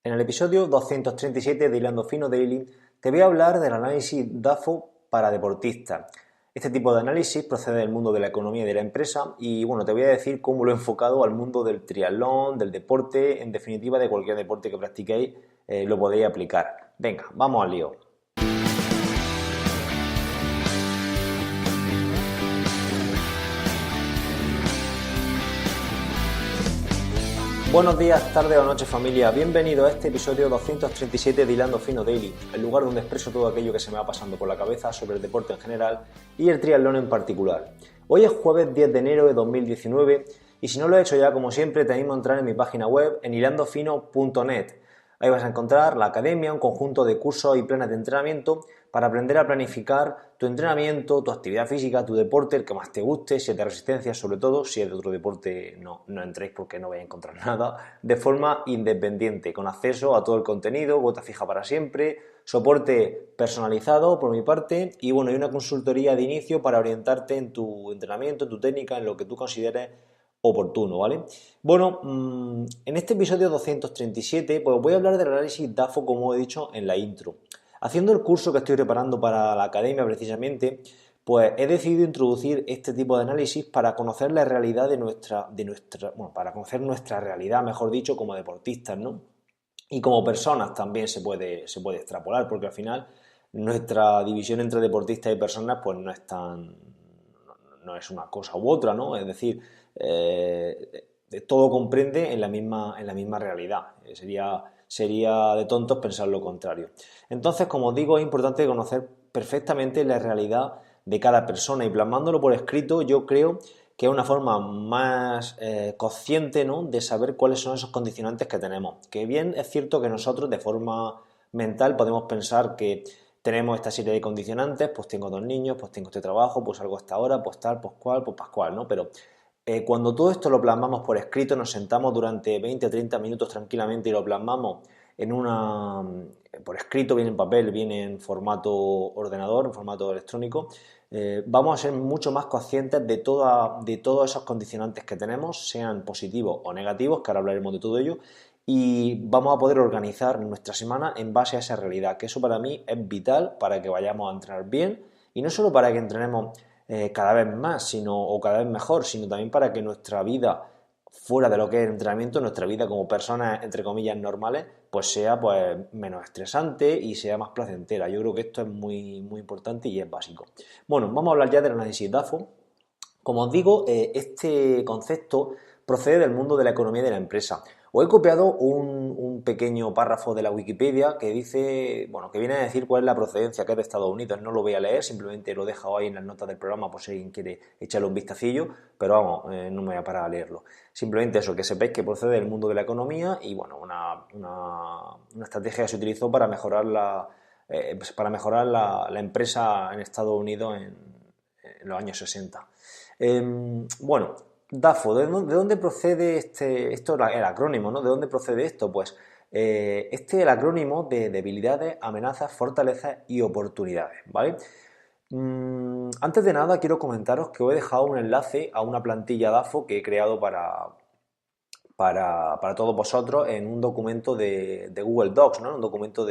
En el episodio 237 de Hilando Fino Daily te voy a hablar del análisis DAFO para deportistas. Este tipo de análisis procede del mundo de la economía y de la empresa y bueno, te voy a decir cómo lo he enfocado al mundo del triatlón, del deporte, en definitiva de cualquier deporte que practiquéis lo podéis aplicar. Venga, vamos al lío. Buenos días, tardes o noches familia, bienvenido a este episodio 237 de Hilando Fino Daily, el lugar donde expreso todo aquello que se me va pasando por la cabeza sobre el deporte en general y el triatlón en particular. Hoy es jueves 10 de enero de 2019 y si no lo he hecho ya, como siempre, te animo a entrar en mi página web en hilandofino.net. Ahí vas a encontrar la academia, un conjunto de cursos y planes de entrenamiento para aprender a planificar tu entrenamiento, tu actividad física, tu deporte, el que más te guste, si es de resistencia sobre todo, si es de otro deporte no entréis porque no vais a encontrar nada, de forma independiente, con acceso a todo el contenido, cuota fija para siempre, soporte personalizado por mi parte y bueno, y una consultoría de inicio para orientarte en tu entrenamiento, en tu técnica, en lo que tú consideres oportuno, ¿vale? Bueno, en este episodio 237 pues voy a hablar del análisis DAFO como he dicho en la intro. Haciendo el curso que estoy preparando para la academia precisamente, pues he decidido introducir este tipo de análisis para conocer la realidad bueno, para conocer nuestra realidad, mejor dicho, como deportistas, ¿no? Y como personas también se puede extrapolar, porque al final nuestra división entre deportistas y personas pues no es una cosa u otra, ¿no? Es decir, todo comprende en la misma realidad. Sería de tontos pensar lo contrario. Entonces, como os digo, es importante conocer perfectamente la realidad de cada persona y plasmándolo por escrito, yo creo que es una forma más consciente, ¿no?, de saber cuáles son esos condicionantes que tenemos. Que bien es cierto que nosotros de forma mental podemos pensar que tenemos esta serie de condicionantes, pues tengo dos niños, pues tengo este trabajo, pues salgo a esta hora, pues tal, pues cual, pues pascual, ¿no? Pero cuando todo esto lo plasmamos por escrito, nos sentamos durante 20 o 30 minutos tranquilamente y lo plasmamos por escrito, bien en papel, bien en formato ordenador, en formato electrónico, vamos a ser mucho más conscientes de todos esos condicionantes que tenemos, sean positivos o negativos, que ahora hablaremos de todo ello, y vamos a poder organizar nuestra semana en base a esa realidad, que eso para mí es vital para que vayamos a entrenar bien y no solo para que entrenemos cada vez más o cada vez mejor, sino también para que nuestra vida fuera de lo que es el entrenamiento, nuestra vida como personas, entre comillas, normales, pues sea pues menos estresante y sea más placentera. Yo creo que esto es muy, muy importante y es básico. Bueno, vamos a hablar ya del análisis DAFO. Como os digo, este concepto procede del mundo de la economía y de la empresa. Os he copiado un pequeño párrafo de la Wikipedia que dice, bueno, que viene a decir cuál es la procedencia, que es de Estados Unidos. No lo voy a leer, simplemente lo he dejado ahí en las notas del programa por si alguien quiere echarle un vistacillo, pero vamos, no me voy a parar a leerlo. Simplemente eso, que sepáis que procede del mundo de la economía y bueno, una estrategia que se utilizó para mejorar la empresa en Estados Unidos en los años 60. Bueno, DAFO, ¿de dónde procede esto es el acrónimo, ¿no? ¿De dónde procede esto? Pues este es el acrónimo de debilidades, amenazas, fortalezas y oportunidades, ¿vale? Antes de nada quiero comentaros que os he dejado un enlace a una plantilla DAFO que he creado para todos vosotros en un documento de Google Docs, ¿no? Un documento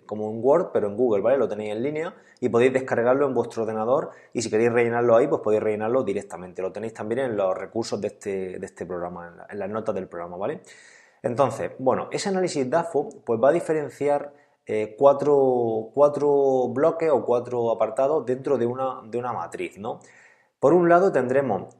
como un Word, pero en Google, ¿vale? Lo tenéis en línea y podéis descargarlo en vuestro ordenador y si queréis rellenarlo ahí, pues podéis rellenarlo directamente. Lo tenéis también en los recursos de este programa, en las notas del programa, ¿vale? Entonces, bueno, ese análisis DAFO pues va a diferenciar cuatro bloques o cuatro apartados dentro de una matriz, ¿no? Por un lado tendremos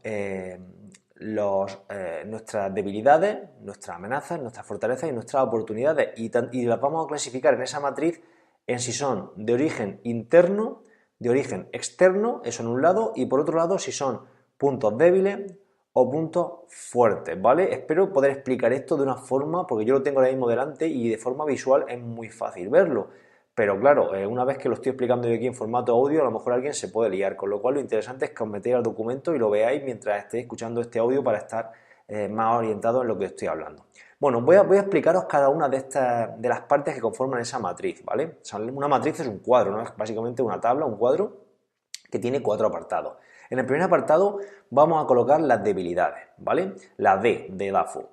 nuestras debilidades, nuestras amenazas, nuestras fortalezas y nuestras oportunidades y las vamos a clasificar en esa matriz en si son de origen interno, de origen externo, eso en un lado, y por otro lado si son puntos débiles o puntos fuertes, ¿vale? Espero poder explicar esto de una forma, porque yo lo tengo ahora mismo delante y de forma visual es muy fácil verlo. Pero claro, una vez que lo estoy explicando yo aquí en formato audio, a lo mejor alguien se puede liar, con lo cual lo interesante es que os metéis al documento y lo veáis mientras estéis escuchando este audio para estar más orientado en lo que estoy hablando. Bueno, voy a explicaros cada una de las partes que conforman esa matriz, ¿vale? O sea, una matriz es un cuadro, ¿no? Es básicamente una tabla, un cuadro que tiene cuatro apartados. En el primer apartado vamos a colocar las debilidades, ¿vale? La D de DAFO.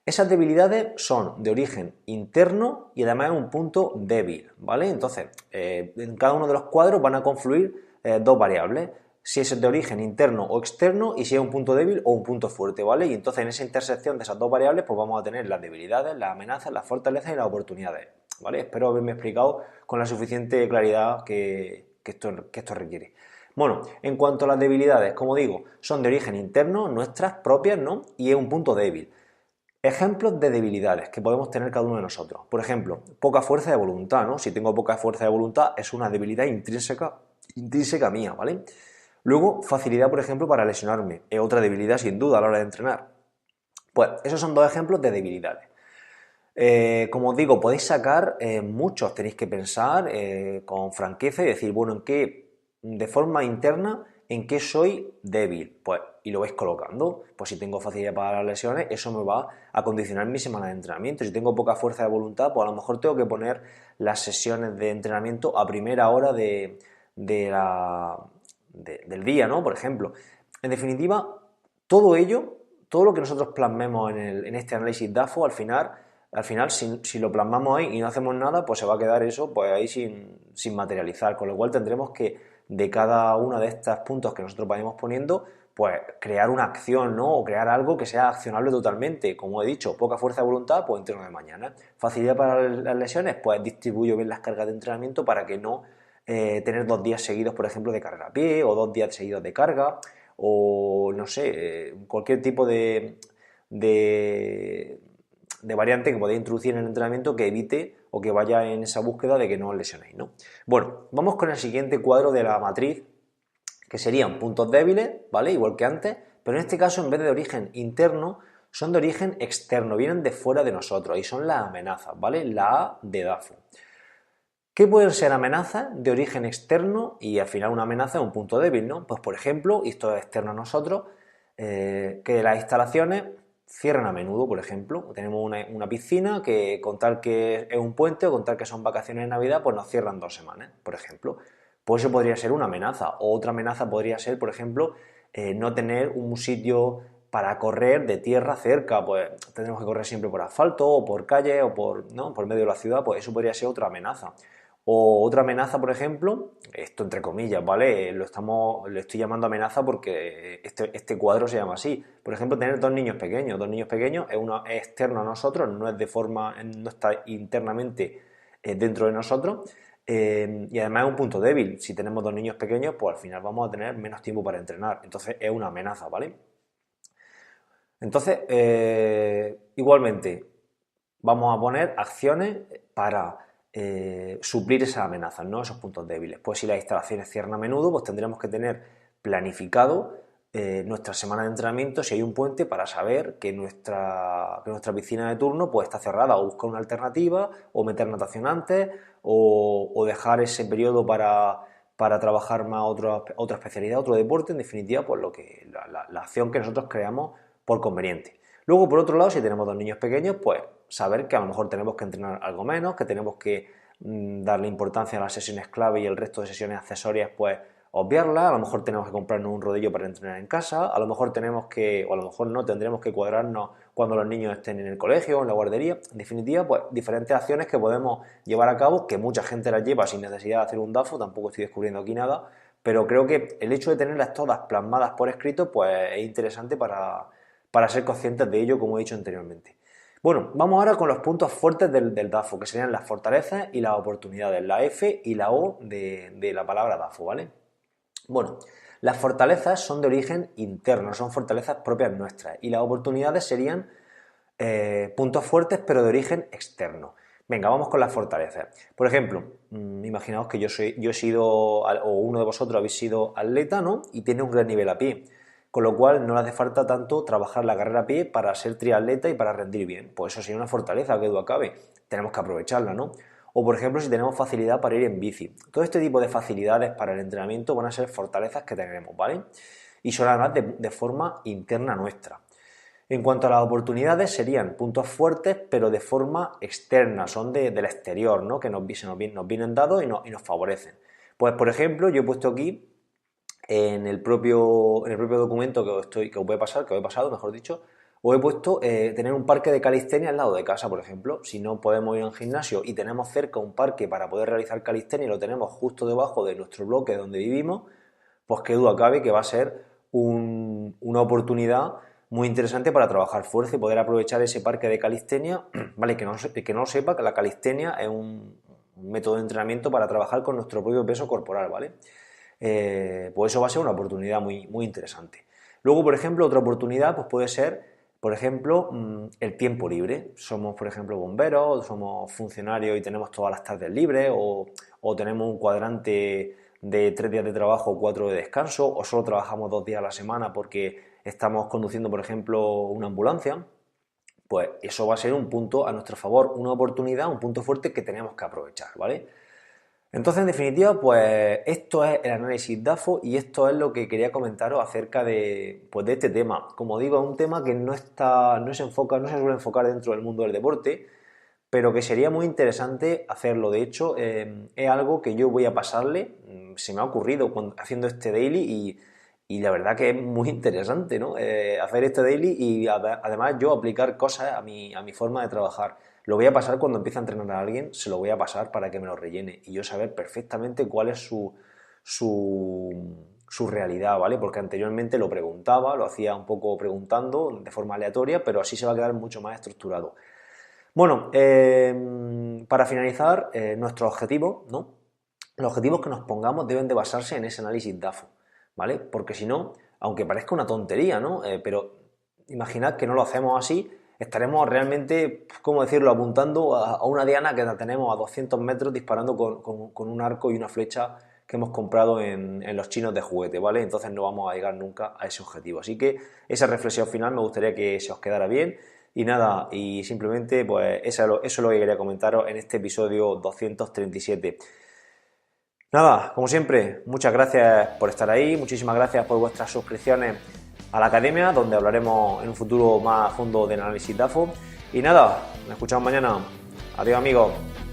Esas debilidades son de origen interno y además es un punto débil, ¿vale? Entonces, en cada uno de los cuadros van a confluir dos variables, si es de origen interno o externo y si es un punto débil o un punto fuerte, ¿vale? Y entonces en esa intersección de esas dos variables pues vamos a tener las debilidades, las amenazas, las fortalezas y las oportunidades, ¿vale? Espero haberme explicado con la suficiente claridad que esto requiere. Bueno, en cuanto a las debilidades, como digo, son de origen interno, nuestras propias, ¿no? Y es un punto débil. Ejemplos de debilidades que podemos tener cada uno de nosotros. Por ejemplo, poca fuerza de voluntad, ¿no? Si tengo poca fuerza de voluntad es una debilidad intrínseca mía, ¿vale? Luego, facilidad, por ejemplo, para lesionarme. Es otra debilidad sin duda a la hora de entrenar. Pues esos son dos ejemplos de debilidades. Como os digo, podéis sacar muchos, tenéis que pensar con franqueza y decir, bueno, de forma interna, en qué soy débil, pues, y lo vais colocando. Pues si tengo facilidad para las lesiones, eso me va a condicionar mi semana de entrenamiento. Si tengo poca fuerza de voluntad, pues a lo mejor tengo que poner las sesiones de entrenamiento a primera hora del día, ¿no? Por ejemplo. En definitiva, todo ello, todo lo que nosotros plasmemos en este análisis DAFO, al final si lo plasmamos ahí y no hacemos nada, pues se va a quedar eso pues ahí sin materializar, con lo cual tendremos que de cada uno de estos puntos que nosotros vayamos poniendo, pues crear una acción, ¿no? O crear algo que sea accionable totalmente. Como he dicho, poca fuerza de voluntad, pues entreno de mañana. Facilidad para las lesiones, pues distribuyo bien las cargas de entrenamiento para que no tener 2 días seguidos, por ejemplo, de carga a pie o 2 días seguidos de carga o, no sé, cualquier tipo de variante que podáis introducir en el entrenamiento que evite o que vaya en esa búsqueda de que no os lesionéis, ¿no? Bueno, vamos con el siguiente cuadro de la matriz, que serían puntos débiles, ¿vale? Igual que antes, pero en este caso en vez de origen interno, son de origen externo, vienen de fuera de nosotros y son las amenazas, ¿vale? La A de DAFO. ¿Qué pueden ser amenazas de origen externo y al final una amenaza es un punto débil, ¿no? Pues por ejemplo, y esto es externo a nosotros, que las instalaciones cierran a menudo, por ejemplo. Tenemos una piscina que con tal que es un puente o con tal que son vacaciones de Navidad, pues nos cierran 2 semanas, por ejemplo. Pues eso podría ser una amenaza. O otra amenaza podría ser, por ejemplo, no tener un sitio para correr de tierra cerca, pues tendremos que correr siempre por asfalto o por calle o ¿no? por medio de la ciudad, pues eso podría ser otra amenaza. O otra amenaza, por ejemplo, esto entre comillas, ¿vale? Lo estoy llamando amenaza porque este cuadro se llama así. Por ejemplo, tener dos niños pequeños. Dos niños pequeños es externo a nosotros, no es de forma, no está internamente dentro de nosotros. Y además es un punto débil. Si tenemos dos niños pequeños, pues al final vamos a tener menos tiempo para entrenar. Entonces es una amenaza, ¿vale? Entonces, igualmente, vamos a poner acciones para suplir esas amenazas, ¿no? Esos puntos débiles. Pues si las instalaciones cierran a menudo, pues tendremos que tener planificado nuestra semana de entrenamiento si hay un puente para saber que nuestra piscina de turno pues está cerrada o buscar una alternativa o meter natación antes o dejar ese periodo para trabajar más otra especialidad, otro deporte, en definitiva, pues la acción que nosotros creamos por conveniente. Luego, por otro lado, si tenemos dos niños pequeños, pues saber que a lo mejor tenemos que entrenar algo menos, que tenemos que darle importancia a las sesiones clave y el resto de sesiones accesorias, pues obviarlas. A lo mejor tenemos que comprarnos un rodillo para entrenar en casa, a lo mejor o a lo mejor no, tendremos que cuadrarnos cuando los niños estén en el colegio o en la guardería. En definitiva, pues diferentes acciones que podemos llevar a cabo, que mucha gente las lleva sin necesidad de hacer un DAFO, tampoco estoy descubriendo aquí nada, pero creo que el hecho de tenerlas todas plasmadas por escrito, pues es interesante para ser conscientes de ello, como he dicho anteriormente. Bueno, vamos ahora con los puntos fuertes del DAFO, que serían las fortalezas y las oportunidades, la F y la O de la palabra DAFO, ¿vale? Bueno, las fortalezas son de origen interno, son fortalezas propias nuestras, y las oportunidades serían puntos fuertes pero de origen externo. Venga, vamos con las fortalezas. Por ejemplo, imaginaos que yo he sido, o uno de vosotros habéis sido atleta, ¿no? Y tiene un gran nivel a pie, con lo cual no le hace falta tanto trabajar la carrera a pie para ser triatleta y para rendir bien. Pues eso sería una fortaleza, que duda cabe. Tenemos que aprovecharla, ¿no? O por ejemplo, si tenemos facilidad para ir en bici. Todo este tipo de facilidades para el entrenamiento van a ser fortalezas que tenemos, ¿vale? Y son además de forma interna nuestra. En cuanto a las oportunidades, serían puntos fuertes, pero de forma externa, son del exterior, ¿no? Que nos vienen dados y nos favorecen. Pues, por ejemplo, yo he puesto aquí, en el propio documento que os he pasado, mejor dicho, O he puesto tener un parque de calistenia al lado de casa, por ejemplo. Si no podemos ir a un gimnasio y tenemos cerca un parque para poder realizar calistenia y lo tenemos justo debajo de nuestro bloque donde vivimos, pues qué duda cabe que va a ser una oportunidad muy interesante para trabajar fuerza y poder aprovechar ese parque de calistenia. Vale, que no lo sepa, que la calistenia es un método de entrenamiento para trabajar con nuestro propio peso corporal, ¿vale? Pues eso va a ser una oportunidad muy, muy interesante. Luego, por ejemplo, otra oportunidad pues puede ser, por ejemplo, el tiempo libre. Somos, por ejemplo, bomberos, somos funcionarios y tenemos todas las tardes libres, o tenemos un cuadrante de 3 días de trabajo o 4 de descanso, o solo trabajamos 2 días a la semana porque estamos conduciendo, por ejemplo, una ambulancia. Pues eso va a ser un punto a nuestro favor, una oportunidad, un punto fuerte que tenemos que aprovechar, ¿vale? Entonces, en definitiva, pues esto es el análisis DAFO y esto es lo que quería comentaros acerca pues de este tema. Como digo, es un tema que no se suele enfocar dentro del mundo del deporte, pero que sería muy interesante hacerlo. De hecho, es algo que yo voy a pasarle, se me ha ocurrido haciendo este daily y la verdad que es muy interesante, ¿no? Hacer este daily y además yo aplicar cosas a mi forma de trabajar. Lo voy a pasar cuando empiece a entrenar a alguien, se lo voy a pasar para que me lo rellene y yo saber perfectamente cuál es su realidad, ¿vale? Porque anteriormente lo preguntaba, lo hacía un poco preguntando de forma aleatoria, pero así se va a quedar mucho más estructurado. Bueno, para finalizar, nuestro objetivo, ¿no? Los objetivos que nos pongamos deben de basarse en ese análisis DAFO, ¿vale? Porque si no, aunque parezca una tontería, ¿no? Pero imaginad que no lo hacemos así, estaremos realmente, ¿cómo decirlo?, apuntando a una diana que la tenemos a 200 metros disparando con un arco y una flecha que hemos comprado en los chinos de juguete, ¿vale? Entonces no vamos a llegar nunca a ese objetivo. Así que esa reflexión final me gustaría que se os quedara bien. Y nada, y simplemente pues eso es lo que quería comentaros en este episodio 237. Nada, como siempre, muchas gracias por estar ahí, muchísimas gracias por vuestras suscripciones a la academia, donde hablaremos en un futuro más a fondo del análisis DAFO. Y nada, nos escuchamos mañana. Adiós, amigos.